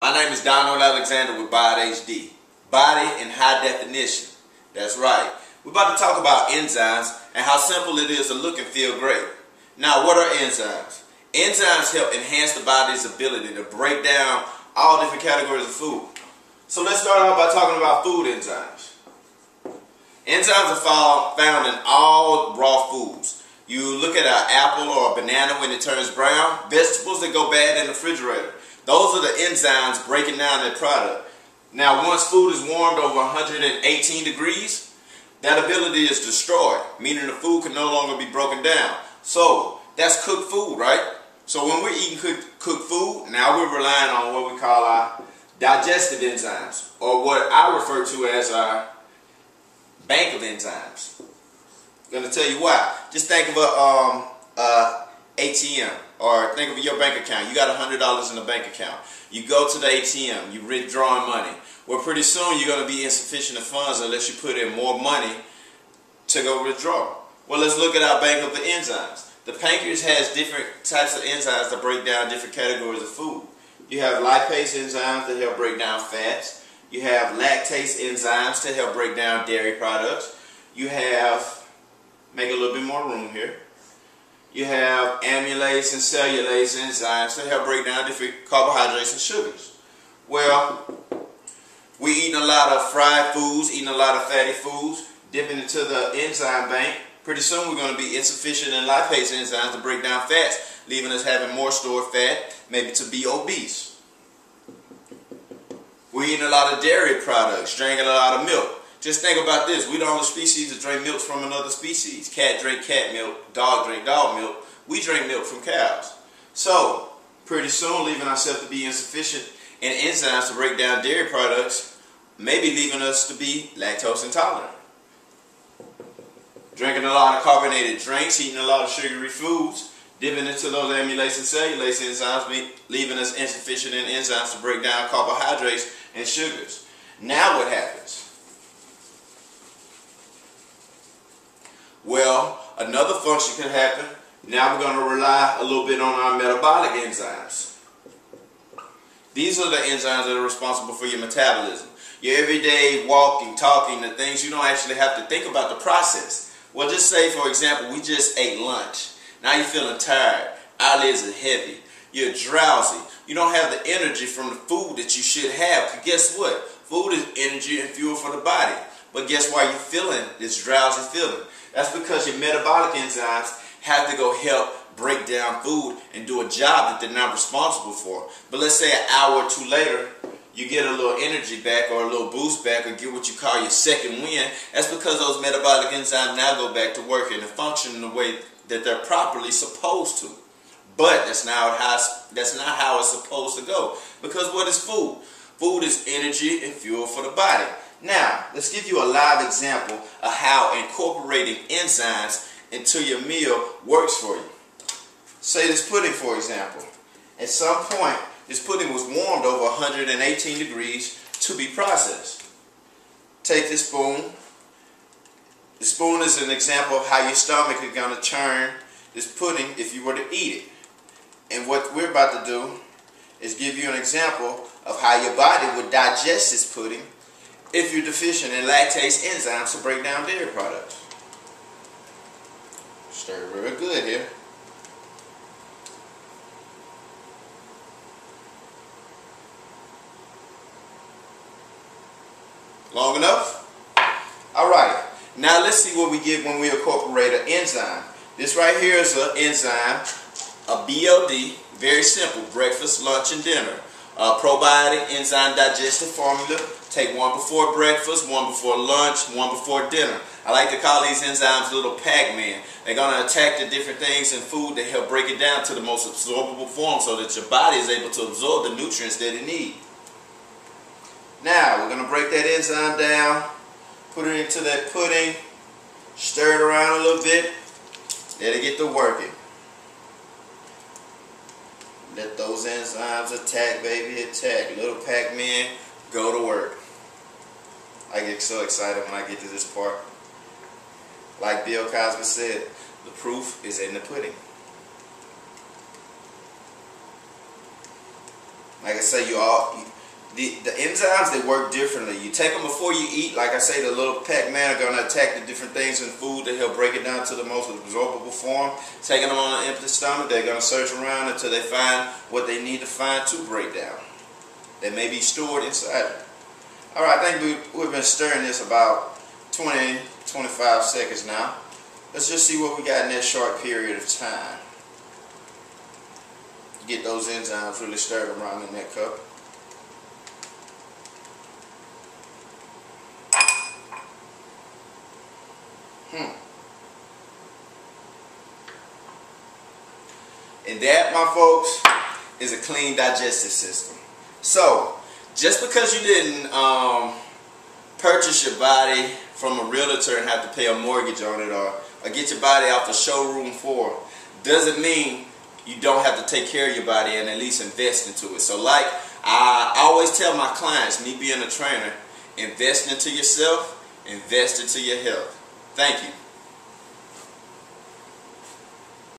My name is Donald Alexander with BODHD. Body in high definition. That's right. We're about to talk about enzymes and how simple it is to look and feel great. Now, what are enzymes? Enzymes help enhance the body's ability to break down all different categories of food. So let's start off by talking about food enzymes. Enzymes are found in all raw foods. You look at an apple or a banana when it turns brown, vegetables that go bad in the refrigerator. Those are the enzymes breaking down that product. Now, once food is warmed over 118 degrees, that ability is destroyed, meaning the food can no longer be broken down. So, that's cooked food, right? So when we're eating cooked food, now we're relying on what we call our digestive enzymes, or what I refer to as our bank of enzymes. I'm going to tell you why. Just think of a ATM, or think of your bank account. You got $100 in the bank account. You go to the ATM, you're withdrawing money. Well, pretty soon you're going to be insufficient of funds unless you put in more money to go withdraw. Well, let's look at our bank of the enzymes. The pancreas has different types of enzymes that break down different categories of food. You have lipase enzymes that help break down fats. You have lactase enzymes to help break down dairy products. You have, make a little bit more room here. You have amylase and cellulase enzymes to help break down different carbohydrates and sugars. Well, we eating a lot of fried foods, eating a lot of fatty foods, dipping into the enzyme bank. Pretty soon we're going to be insufficient in lipase enzymes to break down fats, leaving us having more stored fat, maybe to be obese. We're eating a lot of dairy products, drinking a lot of milk. Just think about this. We're the only species that drink milk from another species. Cat drink cat milk, dog drink dog milk. We drink milk from cows. So, pretty soon leaving ourselves to be insufficient in enzymes to break down dairy products, maybe leaving us to be lactose intolerant. Drinking a lot of carbonated drinks, eating a lot of sugary foods, dipping into those amylase and cellulase enzymes, leaving us insufficient in enzymes to break down carbohydrates and sugars. Now what happens? Well, another function could happen. Now we're going to rely a little bit on our metabolic enzymes. These are the enzymes that are responsible for your metabolism. Your everyday walking, talking, the things you don't actually have to think about the process. Well, just say, for example, we just ate lunch. Now you're feeling tired. Eyelids are heavy. You're drowsy. You don't have the energy from the food that you should have. Because guess what? Food is energy and fuel for the body. But guess why you're feeling this drowsy feeling? That's because your metabolic enzymes have to go help break down food and do a job that they're not responsible for. But let's say an hour or two later, you get a little energy back or a little boost back or get what you call your second wind. That's because those metabolic enzymes now go back to work and function in the way that they're properly supposed to. But that's not how it's supposed to go. Because what is food? Food is energy and fuel for the body. Now, let's give you a live example of how incorporating enzymes into your meal works for you. Say this pudding, for example. At some point, this pudding was warmed over 118 degrees to be processed. Take this spoon. The spoon is an example of how your stomach is going to turn this pudding if you were to eat it. And what we're about to do is give you an example of how your body would digest this pudding if you're deficient in lactase enzymes to break down dairy products. Stir very good here. Long enough? Alright, now let's see what we get when we incorporate an enzyme. This right here is an enzyme, a BOD, very simple, breakfast, lunch, and dinner. Probiotic enzyme digestive formula. Take one before breakfast, one before lunch, one before dinner. I like to call these enzymes little Pac-Man. They're going to attack the different things in food that help break it down to the most absorbable form so that your body is able to absorb the nutrients that it needs. Now, we're going to break that enzyme down, put it into that pudding, stir it around a little bit, let it get to working. Let those enzymes attack, baby, attack. Little Pac-Man, go to work. I get so excited when I get to this part. Like Bill Cosby said, the proof is in the pudding. Like I say, The enzymes, they work differently. You take them before you eat. Like I say, the little Pac-Man are going to attack the different things in food to help break it down to the most absorbable form. Taking them on an empty stomach, they're going to search around until they find what they need to find to break down. They may be stored inside it. Alright, I think we've been stirring this about 20-25 seconds now. Let's just see what we got in that short period of time. Get those enzymes really stirred around in that cup. And that, my folks, is a clean digestive system. So, just because you didn't purchase your body from a realtor and have to pay a mortgage on it, or get your body off the showroom floor, doesn't mean you don't have to take care of your body and at least invest into it. So like I always tell my clients, me being a trainer, invest into yourself, invest into your health. Thank you.